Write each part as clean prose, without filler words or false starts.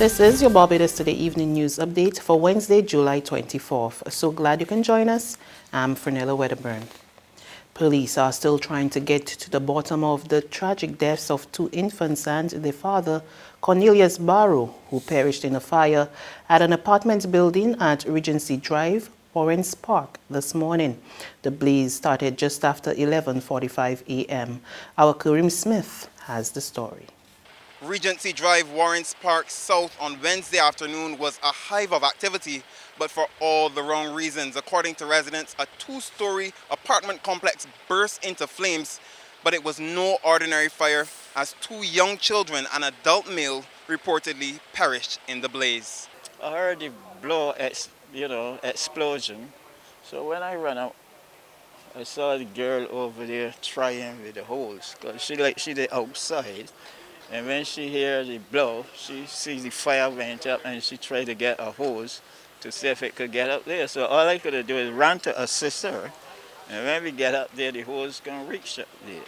This is your Barbados Today Evening News Update for Wednesday, July 24th. So glad you can join us. I'm Fernella Wedderburn. Police are still trying to get to the bottom of the tragic deaths of two infants and their father, Cornelius Barrow, who perished in a fire at an apartment building at Regency Drive, Orange Park, this morning. The blaze started just after 11:45 a.m. Our Kareem Smith has the story. Regency Drive, Warrens Park South on Wednesday afternoon was a hive of activity, but for all the wrong reasons. According to residents, a two-story apartment complex burst into flames, but it was no ordinary fire as two young children and adult male reportedly perished in the blaze. I heard the explosion. So when I ran out, I saw the girl over there trying with the hose, because she did outside. And when she hears the blow, she sees the fire went up and she tried to get a hose to see if it could get up there. So all I could do is run to assist her. And when we get up there, the hose can reach up there.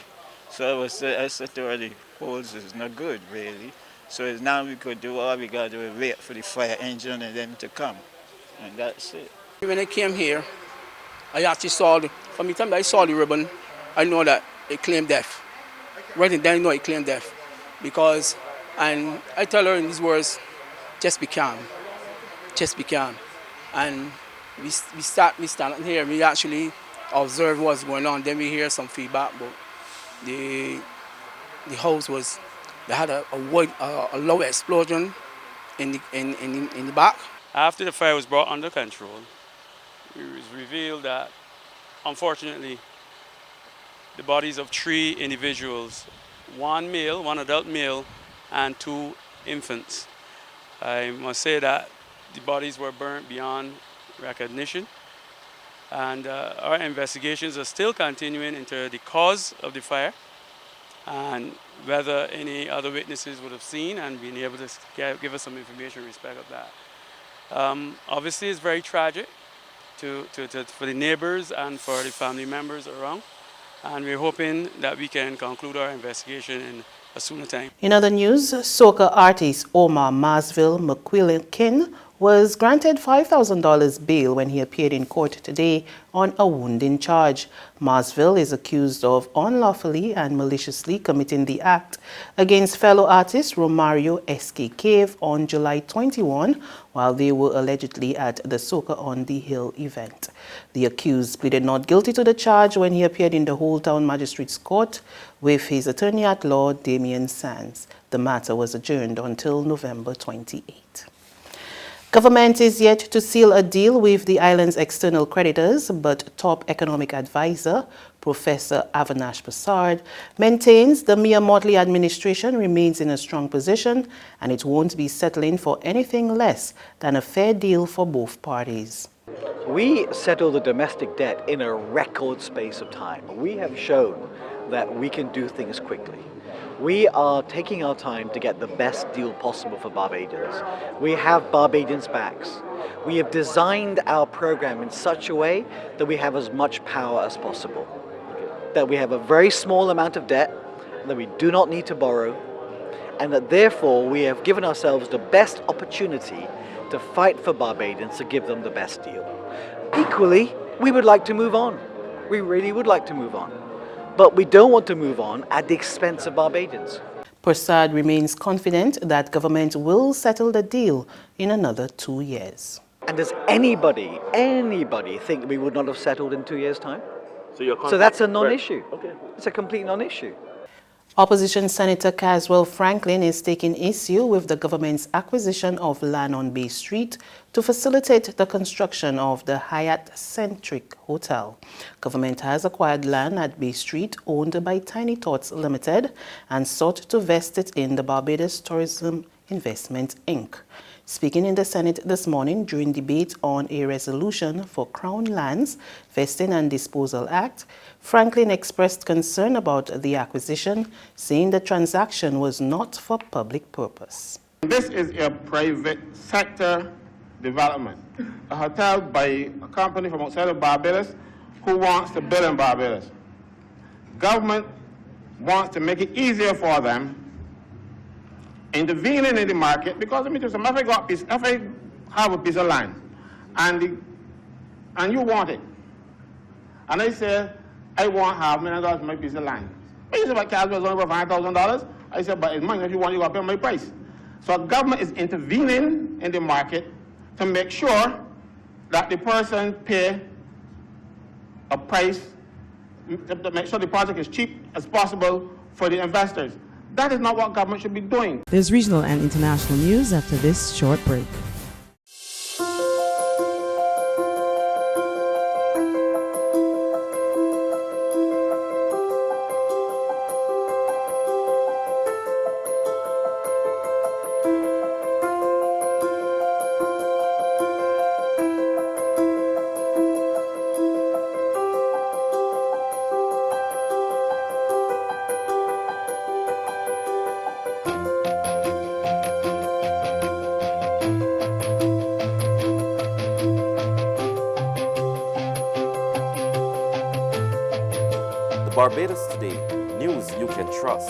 So I said to her, the hose is not good, really. So now we could do all we got to do is wait for the fire engine and them to come. And that's it. When I came here, I actually from the time that I saw the ribbon, I know that it claimed death. Right then I know it claimed death. And I tell her in these words, just be calm, just be calm. And we stand here, we actually observe what's going on, then we hear some feedback, but the house they had a low explosion in the back. After the fire was brought under control, it was revealed that, unfortunately, the bodies of three individuals, one adult male, and two infants. I must say that the bodies were burnt beyond recognition, and our investigations are still continuing into the cause of the fire and whether any other witnesses would have seen and been able to give us some information in respect of that. Obviously, it's very tragic for the neighbors and for the family members around. And we're hoping that we can conclude our investigation in a sooner time. In other news, soca artist Omar Marsville McQuilkin was granted $5,000 bail when he appeared in court today on a wounding charge. Marsville is accused of unlawfully and maliciously committing the act against fellow artist Romario S.K. Cave on July 21 while they were allegedly at the Soca on the Hill event. The accused pleaded not guilty to the charge when he appeared in the Whole Town Magistrates Court with his attorney-at-law Damien Sands. The matter was adjourned until November 28. Government is yet to seal a deal with the island's external creditors, but top economic advisor, Professor Avinash Prasad, maintains the Mia Motley administration remains in a strong position and it won't be settling for anything less than a fair deal for both parties. We settled the domestic debt in a record space of time. We have shown that we can do things quickly. We are taking our time to get the best deal possible for Barbadians. We have Barbadians' backs. We have designed our program in such a way that we have as much power as possible. That we have a very small amount of debt, that we do not need to borrow, and that therefore we have given ourselves the best opportunity to fight for Barbadians to give them the best deal. Equally, we would like to move on. We really would like to move on. But we don't want to move on at the expense of Barbadians. Prasad remains confident that government will settle the deal in another 2 years. And does anybody think we would not have settled in 2 years' time? So that's a non-issue. Okay. It's a complete non-issue. Opposition Senator Caswell Franklin is taking issue with the government's acquisition of land on Bay Street to facilitate the construction of the Hyatt-centric hotel. Government has acquired land at Bay Street owned by Tiny Tots Limited and sought to vest it in the Barbados Tourism Investment Inc. Speaking in the Senate this morning during debate on a resolution for Crown Lands Vesting and Disposal Act, Franklin expressed concern about the acquisition, saying the transaction was not for public purpose. This is a private sector development, a hotel by a company from outside of Barbados who wants to build in Barbados. Government wants to make it easier for them intervening in the market, because let me tell you something, if I have a piece of land and you want it, and I say, I want $500,000 for my piece of land. But you say, but Casper is only worth $5,000. I said, but it's mine. If you want, you got to pay my price. So government is intervening in the market to make sure that the person pay a price, to make sure the project is cheap as possible for the investors. That is not what government should be doing. There's regional and international news after this short break. Barbados Today, news you can trust.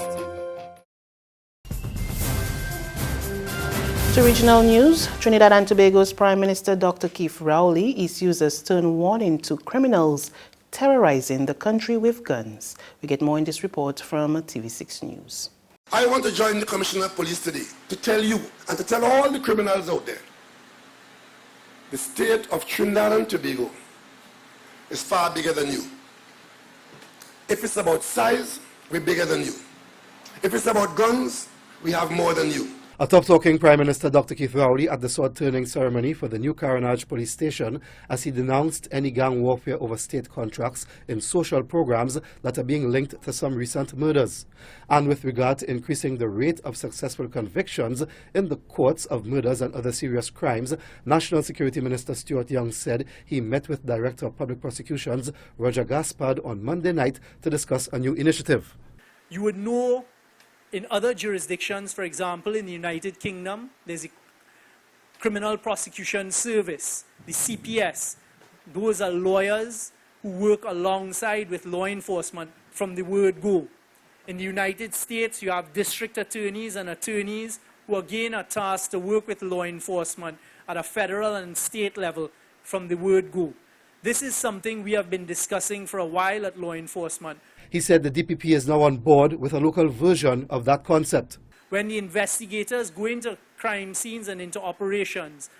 To regional news, Trinidad and Tobago's Prime Minister Dr. Keith Rowley issues a stern warning to criminals terrorizing the country with guns. We get more in this report from TV6 News. I want to join the Commissioner of Police today to tell you and to tell all the criminals out there, the state of Trinidad and Tobago is far bigger than you. If it's about size, we're bigger than you. If it's about guns, we have more than you. A top-talking Prime Minister Dr. Keith Rowley at the sword-turning ceremony for the new Carenage police station as he denounced any gang warfare over state contracts in social programs that are being linked to some recent murders. And with regard to increasing the rate of successful convictions in the courts of murders and other serious crimes, National Security Minister Stuart Young said he met with Director of Public Prosecutions Roger Gaspard on Monday night to discuss a new initiative. You would know in other jurisdictions, for example, in the United Kingdom, there's a Criminal Prosecution Service, the CPS. Those are lawyers who work alongside with law enforcement from the word go. In the United States, you have district attorneys and attorneys who again are tasked to work with law enforcement at a federal and state level from the word go. This is something we have been discussing for a while at law enforcement. He said the DPP is now on board with a local version of that concept. When the investigators go into crime scenes and into operations,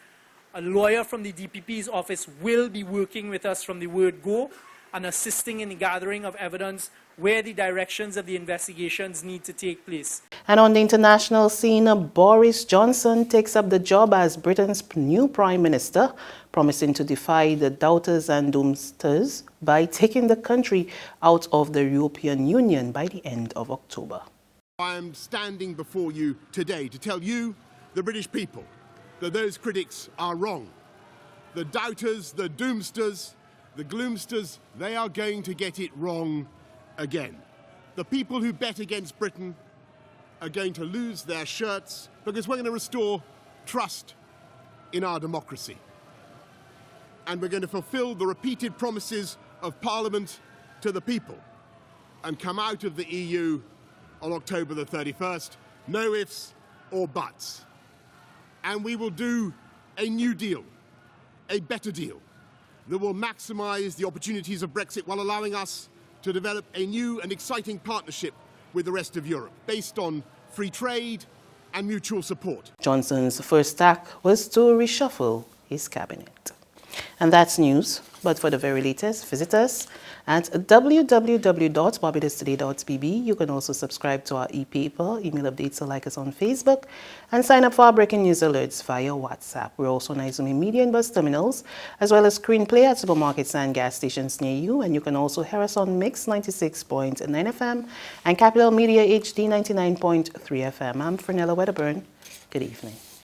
a lawyer from the DPP's office will be working with us from the word go and assisting in the gathering of evidence where the directions of the investigations need to take place. And on the international scene, Boris Johnson takes up the job as Britain's new Prime Minister, promising to defy the doubters and doomsters by taking the country out of the European Union by the end of October. I am standing before you today to tell you, the British people, that those critics are wrong. The doubters, the doomsters, the gloomsters, they are going to get it wrong again. The people who bet against Britain are going to lose their shirts because we're going to restore trust in our democracy. And we're going to fulfill the repeated promises of Parliament to the people and come out of the EU on October the 31st, no ifs or buts. And we will do a new deal, a better deal, that will maximise the opportunities of Brexit while allowing us to develop a new and exciting partnership with the rest of Europe, based on free trade and mutual support. Johnson's first act was to reshuffle his cabinet. And that's news, but for the very latest, visit us at www.barbadostoday.bb. You can also subscribe to our e-paper, email updates, or like us on Facebook, and sign up for our breaking news alerts via WhatsApp. We're also on Izumi Media and bus terminals, as well as screenplay at supermarkets and gas stations near you. And you can also hear us on Mix 96.9 FM and Capital Media HD 99.3 FM. I'm Fernella Wedderburn. Good evening.